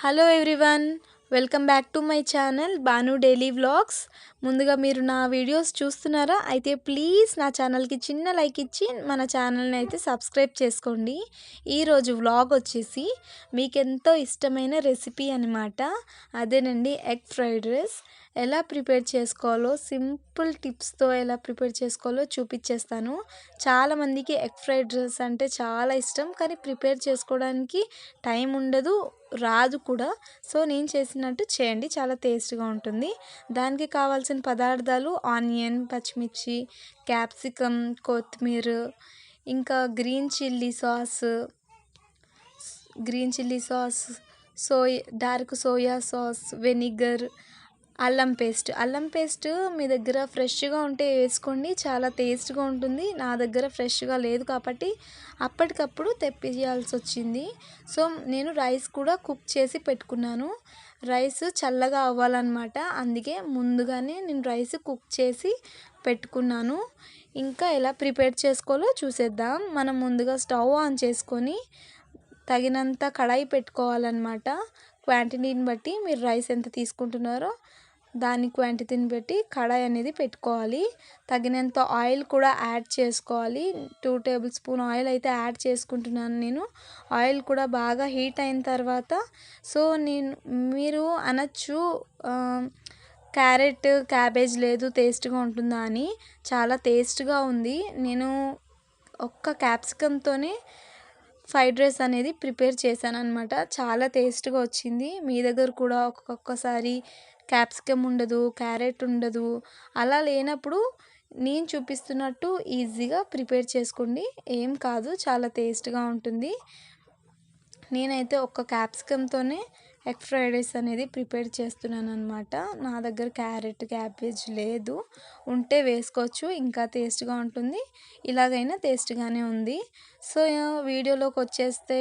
Hello everyone, welcome back to my channel Banu daily vlogs. ముందుగా మీరు నా వీడియోస్ చూస్తున్నారా? అయితే ప్లీజ్ నా ఛానల్కి చిన్న లైక్ ఇచ్చి మన ఛానల్ని అయితే సబ్స్క్రైబ్ చేసుకోండి. ఈరోజు వ్లాగ్ వచ్చేసి మీకు ఎంతో ఇష్టమైన రెసిపీ అనమాట. అదేనండి ఎగ్ ఫ్రైడ్ రైస్. ఎలా ప్రిపేర్ చేసుకోవాలో, సింపుల్ టిప్స్తో ఎలా ప్రిపేర్ చేసుకోవాలో చూపించేస్తాను. చాలామందికి ఎగ్ ఫ్రైడ్ రైస్ అంటే చాలా ఇష్టం, కానీ ప్రిపేర్ చేసుకోవడానికి టైం ఉండదు, రాదు కూడా. సో నేను చేసినట్టు చేయండి, చాలా టేస్ట్గా ఉంటుంది. దానికి కావాల్సిన పదార్థాలు ఆనియన్, పచ్చిమిర్చి, క్యాప్సికమ్, కొత్తిమీర, ఇంకా green chilli sauce, dark soya sauce, vinegar, అల్లం పేస్ట్ మీ దగ్గర ఫ్రెష్గా ఉంటే వేసుకోండి, చాలా టేస్ట్గా ఉంటుంది. నా దగ్గర ఫ్రెష్గా లేదు కాబట్టి అప్పటికప్పుడు తెప్పించాల్సి వచ్చింది. సో నేను రైస్ కూడా కుక్ చేసి పెట్టుకున్నాను. రైస్ చల్లగా అవ్వాలన్నమాట, అందుకే ముందుగానే నేను రైస్ కుక్ చేసి పెట్టుకున్నాను. ఇంకా ఎలా ప్రిపేర్ చేసుకోవాలో చూసేద్దాం. మనం ముందుగా స్టవ్ ఆన్ చేసుకొని తగినంత కడాయి పెట్టుకోవాలన్నమాట. క్వాంటిటీని బట్టి మీరు రైస్ ఎంత తీసుకుంటున్నారో దాని క్వాంటిటీని బట్టి కడాయి అనేది పెట్టుకోవాలి. తగినంత ఆయిల్ కూడా యాడ్ చేసుకోవాలి. 2 టేబుల్ స్పూన్ ఆయిల్ అయితే యాడ్ చేసుకుంటున్నాను నేను. ఆయిల్ కూడా బాగా హీట్ అయిన తర్వాత మీరు అనొచ్చు క్యాబేజ్ లేదు టేస్ట్గా ఉంటుందా అని. చాలా టేస్ట్గా ఉంది. నేను ఒక్క క్యాప్సికమ్తోనే ఫ్రైడ్ రైస్ అనేది ప్రిపేర్ చేశాను అనమాట. చాలా టేస్ట్గా వచ్చింది. మీ దగ్గర కూడా ఒక్కొక్కసారి క్యాప్సికమ్ ఉండదు, క్యారెట్ ఉండదు. అలా లేనప్పుడు నేను చూపిస్తున్నట్టు ఈజీగా ప్రిపేర్ చేసుకోండి, ఏం కాదు, చాలా టేస్ట్గా ఉంటుంది. నేనైతే ఒక్క క్యాప్సికమ్తోనే ఎగ్ ఫ్రైడ్ రైస్ అనేది ప్రిపేర్ చేస్తున్నాను అనమాట. నా దగ్గర క్యాబేజ్ లేదు, ఉంటే వేసుకోవచ్చు, ఇంకా టేస్ట్గా ఉంటుంది. ఇలాగైనా టేస్ట్గానే ఉంది. సో వీడియోలోకి వచ్చేస్తే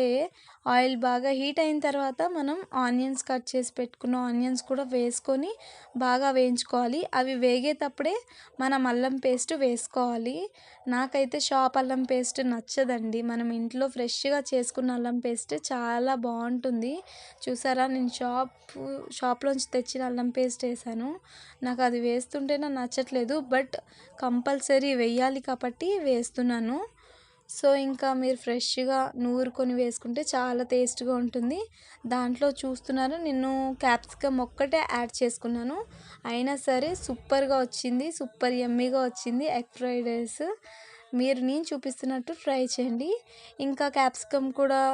ఆయిల్ బాగా హీట్ అయిన తర్వాత మనం ఆనియన్స్ కట్ చేసి పెట్టుకున్న ఆనియన్స్ కూడా వేసుకొని బాగా వేయించుకోవాలి. అవి వేగేటప్పుడే మనం అల్లం పేస్ట్ వేసుకోవాలి. నాకైతే షాప్ అల్లం పేస్ట్ నచ్చదండి. మనం ఇంట్లో ఫ్రెష్గా చేసుకున్న అల్లం పేస్ట్ చాలా బాగుంటుంది. చూసారా, నేను షాప్లోంచి తెచ్చిన అల్లం పేస్ట్ వేసాను. నాకు అది వేస్తుంటే నాకు నచ్చట్లేదు, బట్ కంపల్సరీ వేయాలి కాబట్టి వేస్తున్నాను. సో ఇంకా మీరు ఫ్రెష్గా నూరుకొని వేసుకుంటే చాలా టేస్ట్గా ఉంటుంది. దాంట్లో చూస్తున్నారు, నేను క్యాప్సికమ్ ఒక్కటే యాడ్ చేసుకున్నాను, అయినా సరే సూపర్గా వచ్చింది, సూపర్ యమ్మీగా వచ్చింది ఎగ్ ఫ్రైడ్ రైస్. నేను చూపిస్తున్నట్టు ట్రై చేయండి. ఇంకా క్యాప్సికమ్ కూడా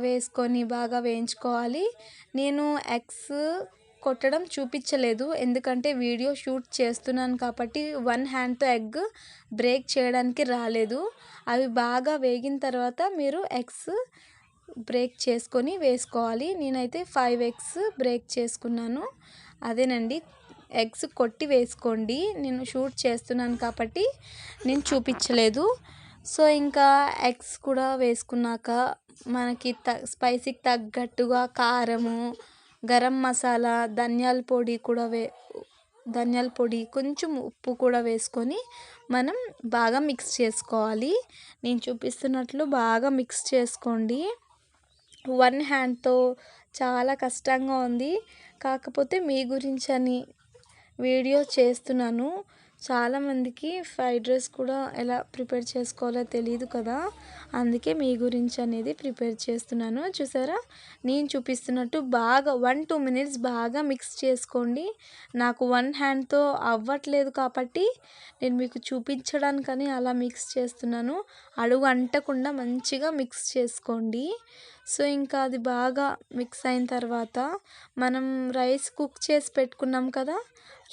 వేసుకొని బాగా వేయించుకోవాలి. నేను ఎగ్స్ కొట్టడం చూపించలేదు, ఎందుకంటే వీడియో షూట్ చేస్తున్నాను కాబట్టి 1 హ్యాండ్తో ఎగ్ బ్రేక్ చేయడానికి రాలేదు. అవి బాగా వేగిన తర్వాత మీరు ఎగ్స్ బ్రేక్ చేసుకొని వేసుకోవాలి. నేనైతే 5 ఎగ్స్ బ్రేక్ చేసుకున్నాను. అదేనండి, ఎగ్స్ కొట్టి వేసుకోండి. నేను షూట్ చేస్తున్నాను కాబట్టి నేను చూపించలేదు. సో ఇంకా ఎగ్స్ కూడా వేసుకున్నాక మనకి స్పైసీకి తగ్గట్టుగా కారము, గరం మసాలా, ధనియాల పొడి, కొంచెం ఉప్పు కూడా వేసుకొని మనం బాగా మిక్స్ చేసుకోవాలి. నేను చూపిస్తున్నట్లు బాగా మిక్స్ చేసుకోండి. 1 హ్యాండ్తో చాలా కష్టంగా ఉంది, కాకపోతే మీ గురించి అని వీడియో చేస్తున్నాను. చాలామందికి ఫ్రైడ్ రైస్ కూడా ఎలా ప్రిపేర్ చేసుకోవాలో తెలియదు కదా, అందుకే మీ గురించి అనేది ప్రిపేర్ చేస్తున్నాను. చూసారా, నేను చూపిస్తున్నట్టు బాగా 1-2 మినిట్స్ బాగా మిక్స్ చేసుకోండి. నాకు 1 హ్యాండ్తో అవ్వట్లేదు కాబట్టి నేను మీకు చూపించడానికని అలా మిక్స్ చేస్తున్నాను. అడుగు అంటకుండా మంచిగా మిక్స్ చేసుకోండి. సో ఇంకా అది బాగా మిక్స్ అయిన తర్వాత మనం రైస్ కుక్ చేసి పెట్టుకున్నాం కదా,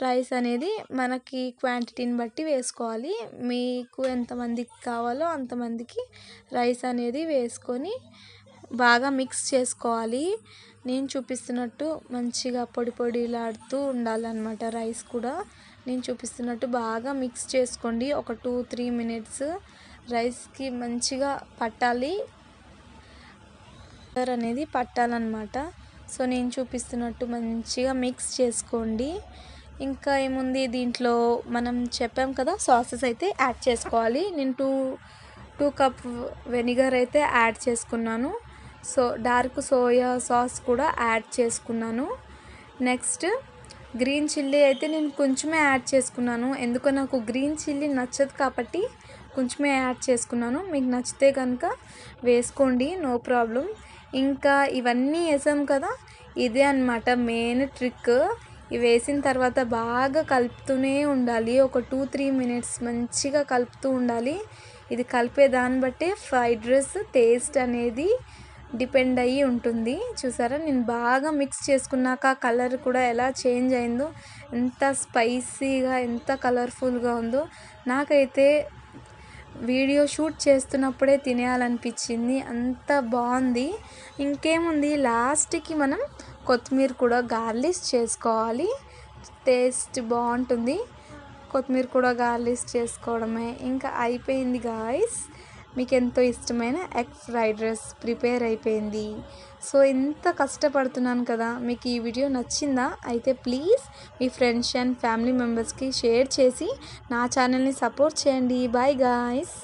రైస్ అనేది మనకి క్వాంటిటీని బట్టి వేసుకోవాలి. మీకు ఎంతమందికి కావాలో అంతమందికి రైస్ అనేది వేసుకొని బాగా మిక్స్ చేసుకోవాలి. నేను చూపిస్తున్నట్టు మంచిగా పొడిలాడుతూ ఉండాలన్నమాట. రైస్ కూడా నేను చూపిస్తున్నట్టు బాగా మిక్స్ చేసుకోండి. ఒక 2-3 మినిట్స్ రైస్కి మంచిగా పట్టాలి, అనేది పట్టాలన్నమాట. సో నేను చూపిస్తున్నట్టు మంచిగా మిక్స్ చేసుకోండి. ఇంకా ఏముంది, దీంట్లో మనం చెప్పాం కదా, సాసెస్ అయితే యాడ్ చేసుకోవాలి. నేను 2 కప్ వెనిగర్ అయితే యాడ్ చేసుకున్నాను. డార్క్ సోయా సాస్ కూడా యాడ్ చేసుకున్నాను. నెక్స్ట్ గ్రీన్ చిల్లీ అయితే నేను కొంచెమే యాడ్ చేసుకున్నాను. ఎందుకో నాకు గ్రీన్ చిల్లీ నచ్చదు కాబట్టి కొంచెమే యాడ్ చేసుకున్నాను. మీకు నచ్చితే కనుక వేసుకోండి, నో ప్రాబ్లం. ఇంకా ఇవన్నీ వేసాం కదా, ఇదే అన్నమాట మెయిన్ ట్రిక్. ఇవి వేసిన తర్వాత బాగా కలుపుతూనే ఉండాలి. ఒక 2-3 మినిట్స్ మంచిగా కలుపుతూ ఉండాలి. ఇది కలిపే దాన్ని బట్టే ఫ్రైడ్ రైస్ టేస్ట్ అనేది డిపెండ్ అయ్యి ఉంటుంది. చూసారా, నేను బాగా మిక్స్ చేసుకున్నాక కలర్ కూడా ఎలా చేంజ్ అయిందో, ఎంత స్పైసీగా ఎంత కలర్ఫుల్గా ఉందో. నాకైతే వీడియో షూట్ చేస్తున్నప్పుడే తినేయాలనిపించింది, అంత బాగుంది. ఇంకేముంది, లాస్ట్కి మనం కొత్తిమీర కూడా గార్లిష్ చేసుకోవాలి, టేస్ట్ బాగుంటుంది. కొత్తిమీర కూడా గార్లిష్ చేసుకోవడమే. ఇంకా అయిపోయింది గాయ్స్, మీకు ఎంతో ఇష్టమైన ఎగ్ ఫ్రైడ్ రైస్ ప్రిపేర్ అయిపోయింది. సో ఎంత కష్టపడుతున్నాను కదా. మీకు ఈ వీడియో నచ్చిందా? అయితే ప్లీజ్ మీ ఫ్రెండ్స్ అండ్ ఫ్యామిలీ మెంబర్స్కి షేర్ చేసి నా ఛానల్ని సపోర్ట్ చేయండి. Bye guys.